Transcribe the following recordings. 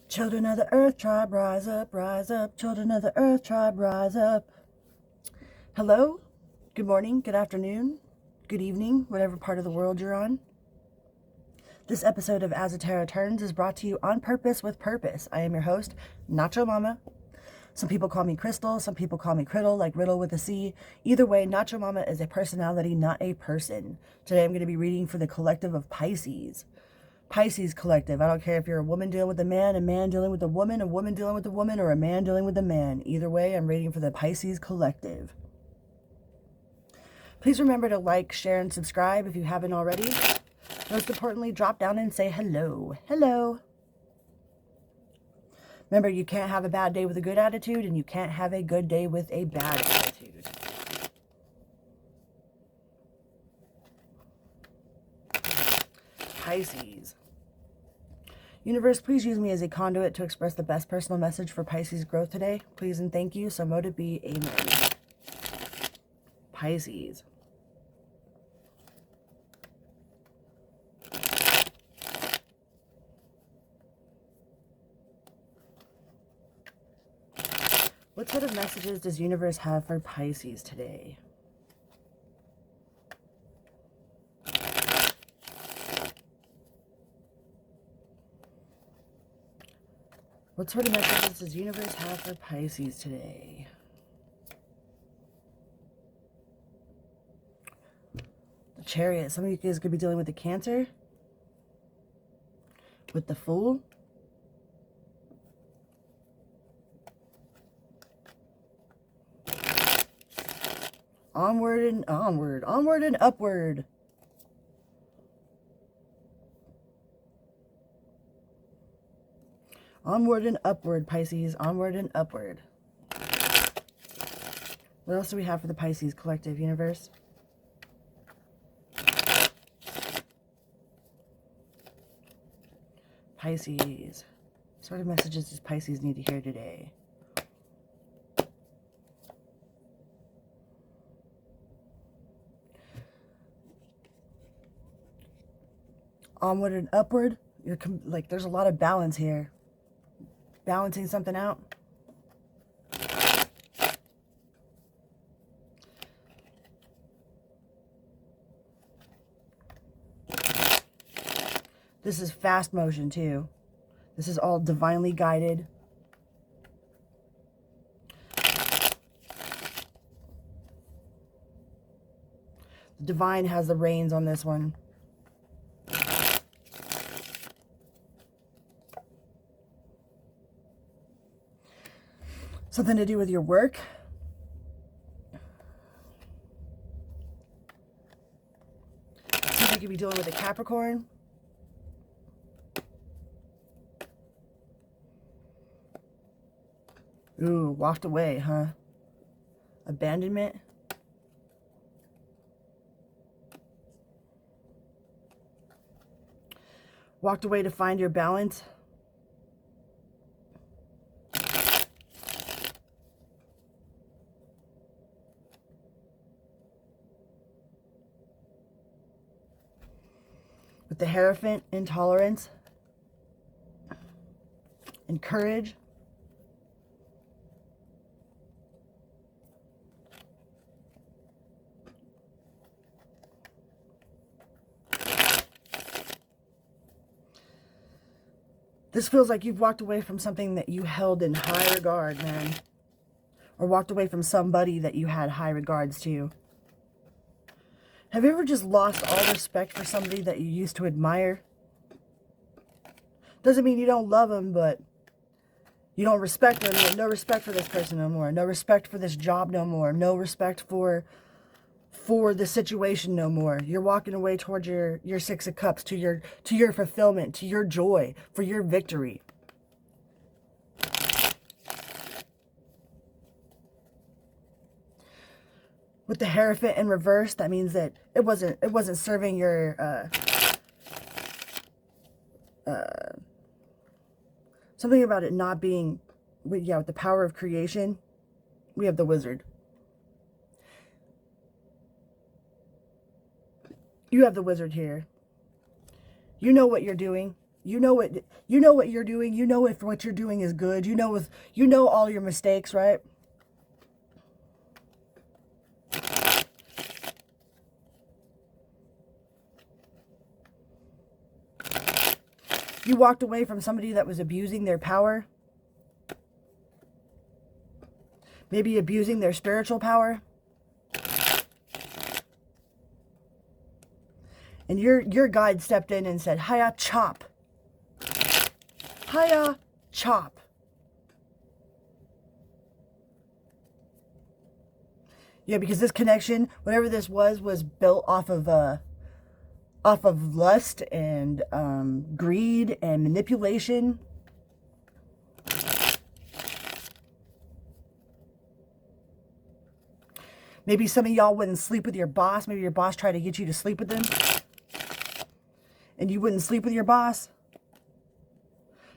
Children of the earth tribe, rise up, rise up. Children of the earth tribe, rise up. Hello, good morning, good afternoon, good evening, whatever part of the world you're on. This episode of As a Tarot Turns is brought to you on purpose with purpose. I am your host, Nacho Mama. Some people call me Crystal, some people call me Criddle, like Riddle with a C. Either way, Nacho Mama is a personality, not a person. Today I'm going to be reading for the collective of Pisces. Pisces collective. I don't care if you're a woman dealing with a man dealing with a woman dealing with a woman, or a man dealing with a man. Either way, I'm reading for the Pisces collective. Please remember to like, share, and subscribe if you haven't already. Most importantly, drop down and say hello. Hello. Remember, you can't have a bad day with a good attitude, and you can't have a good day with a bad attitude. Pisces. Universe, please use me as a conduit to express the best personal message for Pisces growth today. Please and thank you. So mote it be. Amen. Pisces. What sort of messages does universe have for Pisces today? What sort of messages does universe have for Pisces today? The Chariot. Some of you guys could be dealing with the Cancer. With the Fool. Onward and onward. Onward and upward. Onward and upward, Pisces. Onward and upward. What else do we have for the Pisces collective universe? Pisces. What sort of messages does Pisces need to hear today? Onward and upward. You're like, there's a lot of balance here. Balancing something out. This is fast motion too. This is all divinely guided. The divine has the reins on this one. Something to do with your work. Seems like you could be dealing with a Capricorn. Ooh, walked away, huh? Abandonment. Walked away to find your balance. With the Hierophant, intolerance and courage. This feels like you've walked away from something that you held in high regard, man. Or walked away from somebody that you had high regards to. Have you ever just lost all respect for somebody that you used to admire? Doesn't mean you don't love them, but you don't respect them. You have no respect for this person no more. No respect for this job no more. No respect for the situation no more. You're walking away towards your Six of Cups, to your fulfillment, to your joy, for your victory. With the Hierophant in reverse, that means that it wasn't serving your something about it not being, yeah, with the power of creation. We have the Wizard. You have the Wizard here. You know what you're doing. You know what you're doing. You know if what you're doing is good. You know all your mistakes, right? You walked away from somebody that was abusing their power. Maybe abusing their spiritual power. And your guide stepped in and said, "Hiya, chop. Hiya, chop." Yeah, because this connection, whatever this was built off of lust and greed and manipulation. Maybe some of y'all wouldn't sleep with your boss. Maybe your boss tried to get you to sleep with them, and you wouldn't sleep with your boss.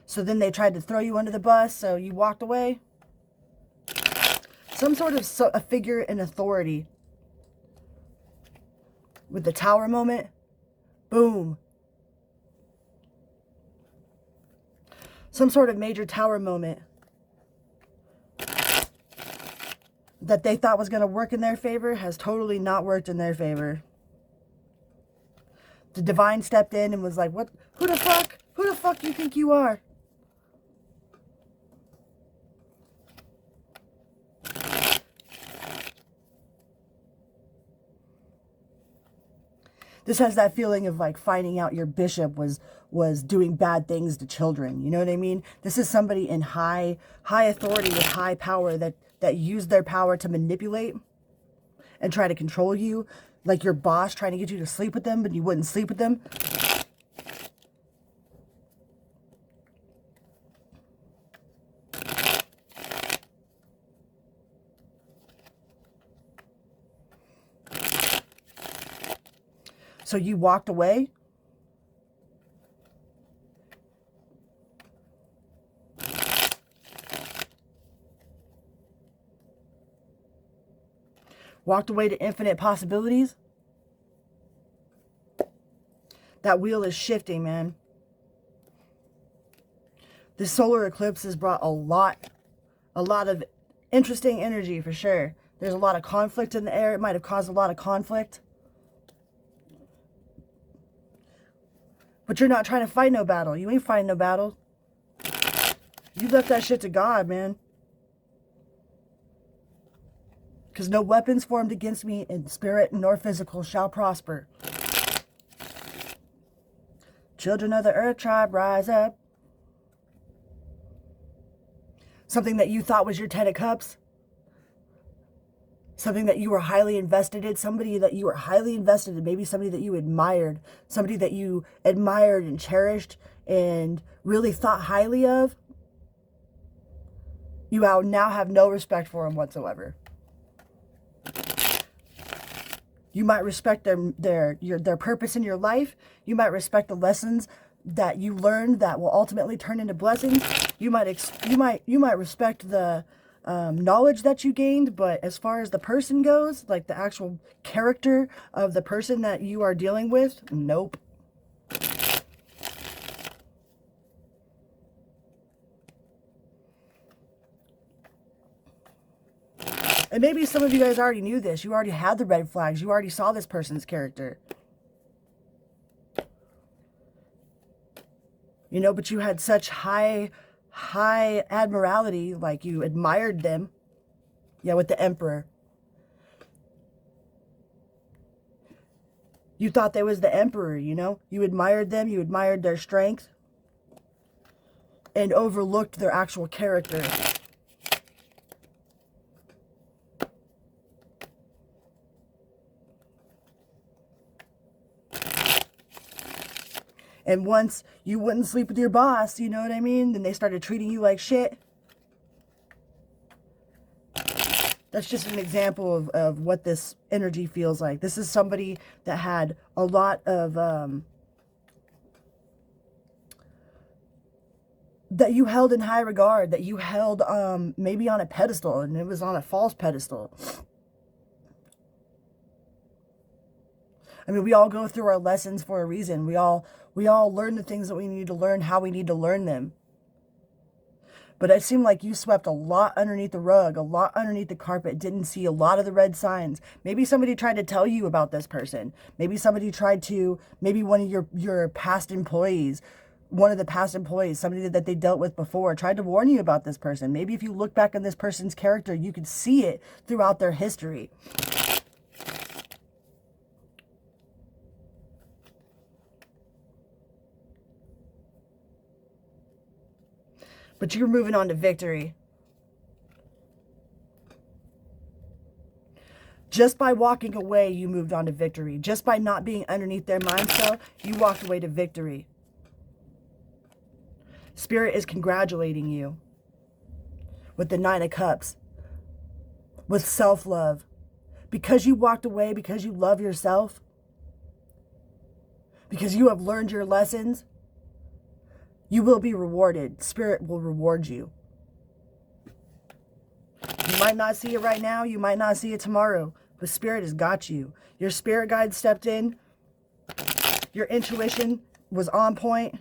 So then they tried to throw you under the bus, so you walked away. Some sort of a figure in authority. With the tower moment, boom. Some sort of major tower moment that they thought was going to work in their favor has totally not worked in their favor. The Devine stepped in and was like, "What? Who the fuck? Who the fuck you think you are?" This has that feeling of like finding out your bishop was doing bad things to children. You know what I mean? This is somebody in high authority with high power that used their power to manipulate and try to control you, like your boss trying to get you to sleep with them, but you wouldn't sleep with them. So you walked away. Walked away to infinite possibilities. That wheel is shifting, man. This solar eclipse has brought a lot of interesting energy for sure. There's a lot of conflict in the air. It might have caused a lot of conflict. But you're not trying to fight no battle. You ain't fighting no battle. You left that shit to God, man. Because no weapons formed against me in spirit nor physical shall prosper. Children of the earth tribe, rise up. Something that you thought was your 10 of cups. Something that you were highly invested in. Somebody that you were highly invested in. Maybe somebody that you admired. Somebody that you admired and cherished and really thought highly of. You now have no respect for them whatsoever. You might respect their purpose in your life. You might respect the lessons that you learned that will ultimately turn into blessings. You might respect the knowledge that you gained, but as far as the person goes, like the actual character of the person that you are dealing with, nope. And maybe some of you guys already knew this. You already had the red flags. You already saw this person's character. You know, but you had such high admiralty, like you admired them. Yeah, with the Emperor. You thought they was the Emperor, you know? You admired them, you admired their strength, and overlooked their actual character. And once you wouldn't sleep with your boss, you know what I mean? Then they started treating you like shit. That's just an example of what this energy feels like. This is somebody that had a lot of, that you held in high regard, that you held maybe on a pedestal, and it was on a false pedestal. I mean, we all go through our lessons for a reason. We all learn the things that we need to learn, how we need to learn them. But it seemed like you swept a lot underneath the rug, a lot underneath the carpet, didn't see a lot of the red signs. Maybe somebody tried to tell you about this person. Maybe somebody tried to, maybe one of your past employees, one of the past employees, somebody that they dealt with before, tried to warn you about this person. Maybe if you look back on this person's character, you could see it throughout their history. But you're moving on to victory. Just by walking away, you moved on to victory. Just by not being underneath their mind cell, you walked away to victory. Spirit is congratulating you with the Nine of Cups, with self-love. Because you walked away, because you love yourself, because you have learned your lessons, you will be rewarded. Spirit will reward you. You might not see it right now. You might not see it tomorrow. But Spirit has got you. Your spirit guide stepped in. Your intuition was on point.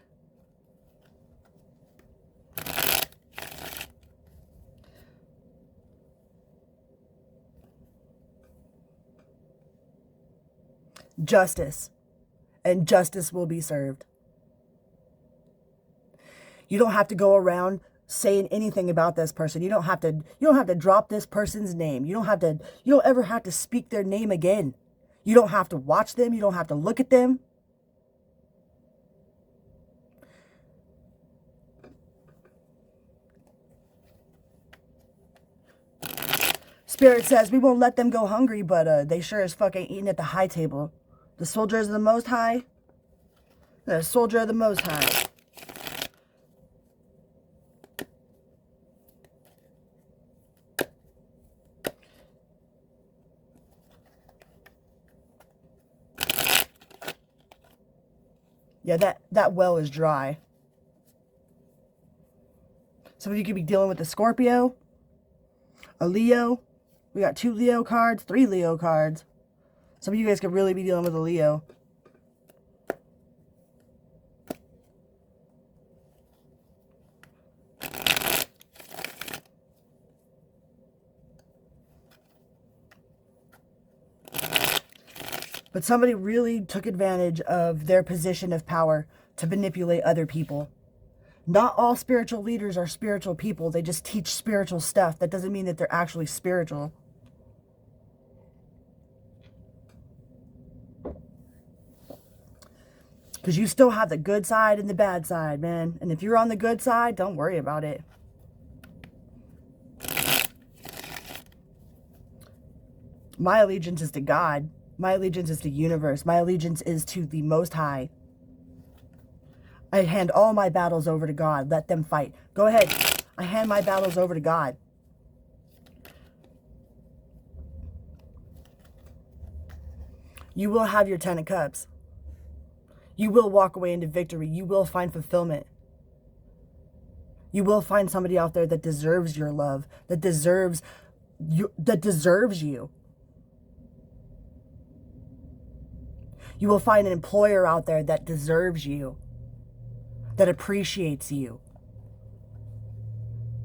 Justice. And justice will be served. You don't have to go around saying anything about this person. You don't have to drop this person's name. You don't ever have to speak their name again. You don't have to watch them. You don't have to look at them. Spirit says we won't let them go hungry, but they sure as fuck ain't eating at the high table. The soldiers of the Most High. The soldier of the Most High. Yeah, that well is dry. Some of you could be dealing with a Scorpio, a Leo. We got 2 Leo cards, 3 Leo cards. Some of you guys could really be dealing with a Leo. But somebody really took advantage of their position of power to manipulate other people. Not all spiritual leaders are spiritual people. They just teach spiritual stuff. That doesn't mean that they're actually spiritual. Because you still have the good side and the bad side, man. And if you're on the good side, don't worry about it. My allegiance is to God. My allegiance is to the universe. My allegiance is to the Most High. I hand all my battles over to God. Let them fight. Go ahead. I hand my battles over to God. You will have your 10 of Cups. You will walk away into victory. You will find fulfillment. You will find somebody out there that deserves your love, that deserves you. You will find an employer out there that deserves you, that appreciates you,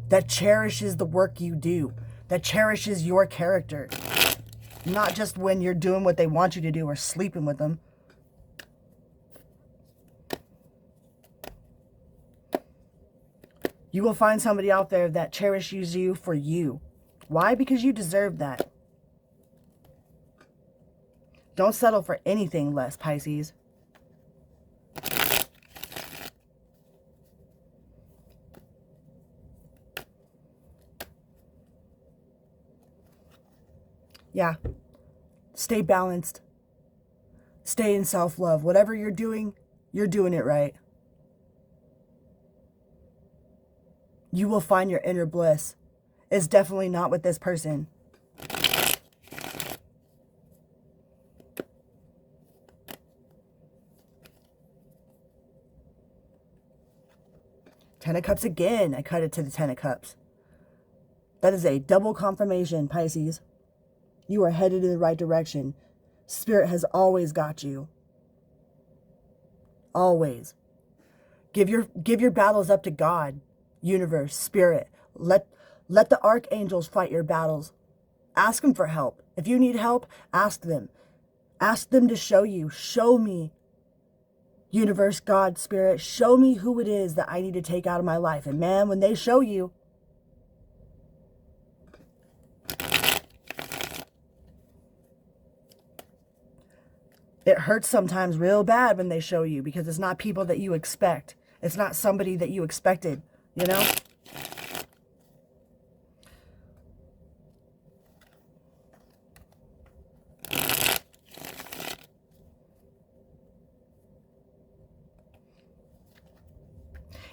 that cherishes the work you do, that cherishes your character. Not just when you're doing what they want you to do or sleeping with them. You will find somebody out there that cherishes you for you. Why? Because you deserve that. Don't settle for anything less, Pisces. Yeah. Stay balanced. Stay in self-love. Whatever you're doing it right. You will find your inner bliss. It's definitely not with this person. Ten of Cups again. I cut it to the Ten of Cups. That is a double confirmation, Pisces. You are headed in the right direction. Spirit has always got you. Always. Give your battles up to God, universe, spirit. Let the archangels fight your battles. Ask them for help. If you need help, ask them. Ask them to show you. Show me, universe, God, spirit. Show me who it is that I need to take out of my life. And man, when they show you, it hurts sometimes real bad when they show you, because it's not people that you expect. It's not somebody that you expected, you know?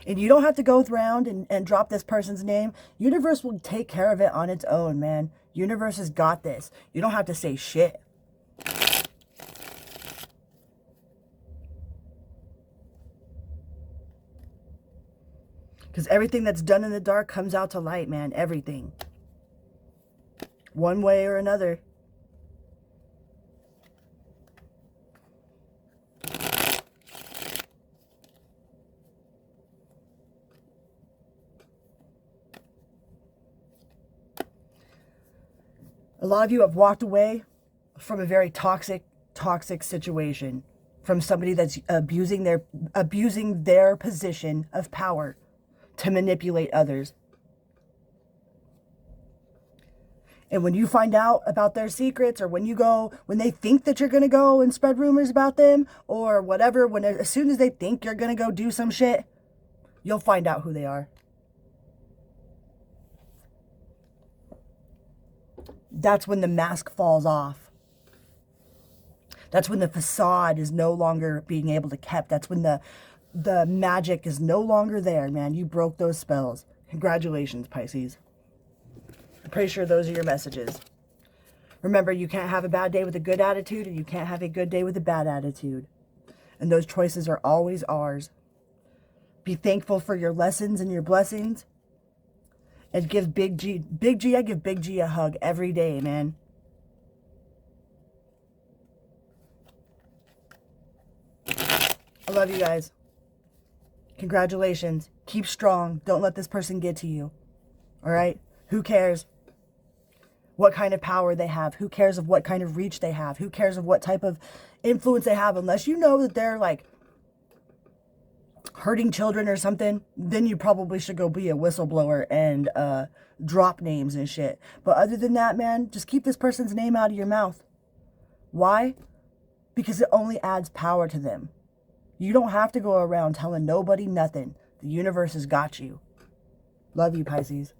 And you don't have to go around and drop this person's name. Universe will take care of it on its own, man. Universe has got this. You don't have to say shit. Because everything that's done in the dark comes out to light, man. Everything. One way or another. A lot of you have walked away from a very toxic situation. From somebody that's abusing their position of power to manipulate others. And when you find out about their secrets, or when they think that you're going to go and spread rumors about them or whatever, as soon as they think you're going to go do some shit, you'll find out who they are. That's when the mask falls off. That's when the facade is no longer being able to kept. That's when the magic is no longer there, man. You broke those spells. Congratulations, Pisces. I'm pretty sure those are your messages. Remember, you can't have a bad day with a good attitude, and you can't have a good day with a bad attitude. And those choices are always ours. Be thankful for your lessons and your blessings. And give Big G, I give Big G a hug every day, man. I love you guys. Congratulations. Keep strong. Don't let this person get to you. All right? Who cares what kind of power they have? Who cares of what kind of reach they have? Who cares of what type of influence they have? Unless you know that they're like hurting children or something, then you probably should go be a whistleblower and drop names and shit. But other than that, man, just keep this person's name out of your mouth. Why? Because it only adds power to them. You don't have to go around telling nobody nothing. The universe has got you. Love you, Pisces.